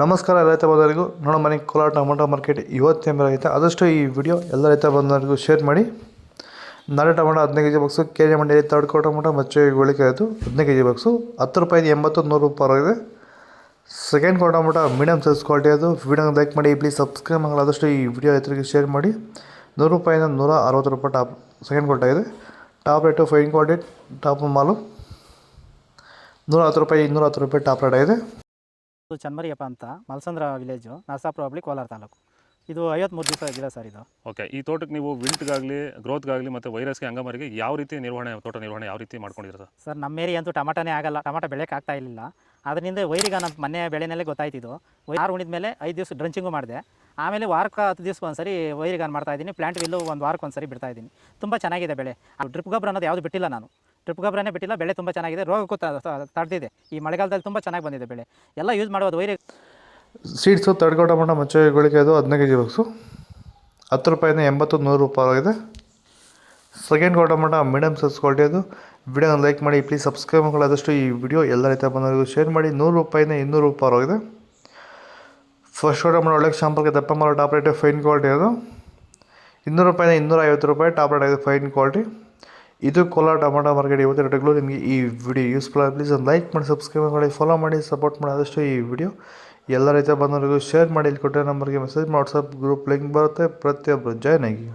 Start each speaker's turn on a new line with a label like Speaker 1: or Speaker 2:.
Speaker 1: ನಮಸ್ಕಾರ ರೈತ ಬಂದವರಿಗೂ ನೋಡೋ ಮನೆ ಕೋಲಾರ ಟೊಮೊಟೊ ಮಾರ್ಕೆಟ್ ಇವತ್ತಿನ ರೈತ ಆದಷ್ಟು ಈ ವಿಡಿಯೋ ಎಲ್ಲ ರೈತ ಬಂದವರಿಗೂ ಶೇರ್ ಮಾಡಿ. ನಾಳೆ ಟೊಮೊಟೊ 15 kg ಬಾಕ್ಸು ಕೆಜಿ ಮಂಡಿಯಲ್ಲಿ ತಡ್ಕೋ ಟೊಮೊಟೊ ಮಚ್ಚೆ ಗೋಳಿಕೆ ಆಯಿತು 15 kg ಬಾಕ್ಸು 10 ರೂಪಾಯಿ 80 100 ರೂಪಾಯಿ ಇದೆ. Second quarter tomato medium size quality ಅದು. ವಿಡಿಯೋನ ಲೈಕ್ ಮಾಡಿ, ಪ್ಲೀಸ್ ಸಬ್ಸ್ಕ್ರೈಬ್ ಮಾಡಿ. ಆದಷ್ಟು ಈ ವಿಡಿಯೋ ರೈತರಿಗೆ ಶೇರ್ ಮಾಡಿ. 100 ರೂಪಾಯಿಂದ 160 ರೂಪಾಯಿ ಟಾಪ್ ಸೆಕೆಂಡ್ ಕ್ವಾಲಿಟಿ ಆಗಿದೆ. Top rate fine quality top ಮಾಲು 110 ರೂಪಾಯಿ 210 ರೂಪಾಯಿ ಟಾಪ್ ರೇಟ್ ಆಗಿದೆ.
Speaker 2: ಇದು ಚನ್ಮರಿಯಪ್ಪ ಅಂತ ಮಲ್ಸಂದ್ರ ವಿಲೇಜು, ನರಸಾಪುರ ಹೋಬಳಿ, ಕೋಲಾರ ತಾಲೂಕು. ಇದು 53 ದಿವಸ ಗಿಡ ಸರ್ ಇದು.
Speaker 3: ಓಕೆ, ಈ ತೋಟಕ್ಕೆ ನೀವು ವಿಲ್ಟ್ಗಾಗಲಿ ಗ್ರೋತ್ಗಾಗಲಿ ಮತ್ತು ವೈರಸ್ಗೆ ಅಂಗಮಾರಿಗೆ ಯಾವ ರೀತಿ ತೋಟ ನಿರ್ವಹಣೆ ಯಾವ ರೀತಿ ಮಾಡ್ಕೊಂಡಿದ್ದೀರಾ
Speaker 2: ಸರ್? ನಮ್ಮ ಏರಿಯಾ ಅಂತೂ ಟಮಾಟನೇ ಆಗಲ್ಲ, ಟಮಾಟ ಬೆಳೆಯೋಕೆ ಆಗ್ತಾ ಇರಲಿಲ್ಲ. ಅದರಿಂದ ವೈರಿಗ ನಮ್ಮ ಮೊನ್ನೆ ಬೆಳೆನಲ್ಲೇ ಗೊತ್ತಾಯ್ತಿದ್ದು. ಯಾರು ಉಣಿದ ಮೇಲೆ 5 ದಿವಸ ಡ್ರಂಚಿಂಗು ಮಾಡಿದೆ. ಆಮೇಲೆ ವಾರಕ್ಕೆ 10 ದಿವಸಕ್ಕೆ ಒಂದ್ಸರಿ ವೈರಿಗಾನ್ ಮಾಡ್ತಾಯಿದ್ದೀನಿ. ಪ್ಲಾಂಟ್ ವಿಲ್ಲು ಒಂದು ವಾರಕ್ಕೆ ಒಂದ್ಸರಿ ಬಿಡ್ತಾಯಿದ್ದೀನಿ. ತುಂಬ ಚೆನ್ನಾಗಿದೆ ಬೆಳೆ. ಡ್ರಿಪ್ ಗೊಬ್ಬರ ಅನ್ನೋದು ಯಾವುದು ಬಿಟ್ಟಿಲ್ಲ ನಾನು. ಡ್ರಿಪ್ ಗೊಬ್ಬರನೇ ಬಿಟ್ಟಿಲ್ಲ. ಬೆಳೆ ತುಂಬ ಚೆನ್ನಾಗಿದೆ. ರೋಗಕ್ಕೂ ತಡೆದಿದೆ. ಈ ಮಳೆಗಾಲದಲ್ಲಿ ತುಂಬ ಚೆನ್ನಾಗಿ ಬಂದಿದೆ ಬೆಳೆ. ಎಲ್ಲ ಯೂಸ್ ಮಾಡೋದು ವೈರಿ
Speaker 1: ಸೀಡ್ಸು ತಡ್ಕೋ ಟೊಮೊಟೊ ಮಚ್ಚೆ ಗೋಳಿಕೆ ಅದು 15 kg ಬಾಕ್ಸು 10 ರೂಪಾಯಿಂದ 80 100 ರೂಪಾಯಿ ಆಗಿದೆ. Second quarter tomato medium size quality ಅದು. ವಿಡಿಯೋನ ಲೈಕ್ ಮಾಡಿ, ಪ್ಲೀಸ್ ಸಬ್ಸ್ಕ್ರೈಬ್ ಮಾಡಿ. ಆದಷ್ಟು ಈ ವಿಡಿಯೋ ಎಲ್ಲ ರೈತ ಬಂದವರಿಗೂ ಶೇರ್ ಮಾಡಿ. 100 ರೂಪಾಯಿಂದ 200 ರೂಪಾಯಿ ಆಗಿದೆ. ಫಸ್ಟ್ ಕ್ವಾರ್ಟರ್ ಟೊಮೊಟೊ ಒಳ್ಳೆ ಶಾಂಪಲ್ಗೆ ದಪ್ಪ ಮಾಡೋ ಟಾಪ್ ರೇಟ್ ಫೈನ್ ಕ್ವಾಲಿಟಿ ಅದು. 200 ರೂಪಾಯಿಂದ 250 ರೂಪಾಯಿ ಟಾಪ್ ರೇಟ್ ಆಗಿದೆ ಫೈನ್ ಕ್ವಾಲಿಟಿ. ಇದು ಕೋಲಾರ ಟೊಮೊಟೊ ಮಾರ್ಕೆಟ್ ಇವತ್ತು ರೇಟ್ಗಳು. ನಿಮಗೆ ಈ ವಿಡಿಯೋ ಯೂಸ್ಫುಲ್ ಆಗಿ ಪ್ಲೀಸ್ ಒಂದು ಲೈಕ್ ಮಾಡಿ, ಸಬ್ಸ್ಕ್ರೈಬ್ ಮಾಡಿ, ಫಾಲೋ ಮಾಡಿ, ಸಪೋರ್ಟ್ ಮಾಡಿ. ಆದಷ್ಟು ಈ ವಿಡಿಯೋ ಎಲ್ಲ ರೈತ ಬಂದವರಿಗೂ ಶೇರ್ ಮಾಡಿ. ಇಲ್ಲಿ ಕೊಟ್ಟರೆ ನಂಬರ್ಗೆ ಮೆಸೇಜ್ ಮಾಡಿ. ವಾಟ್ಸಪ್ ಗ್ರೂಪ್ ಲಿಂಕ್ ಬರುತ್ತೆ, ಪ್ರತಿಯೊಬ್ಬರು ಜಾಯ್ನ್ ಆಗಿ.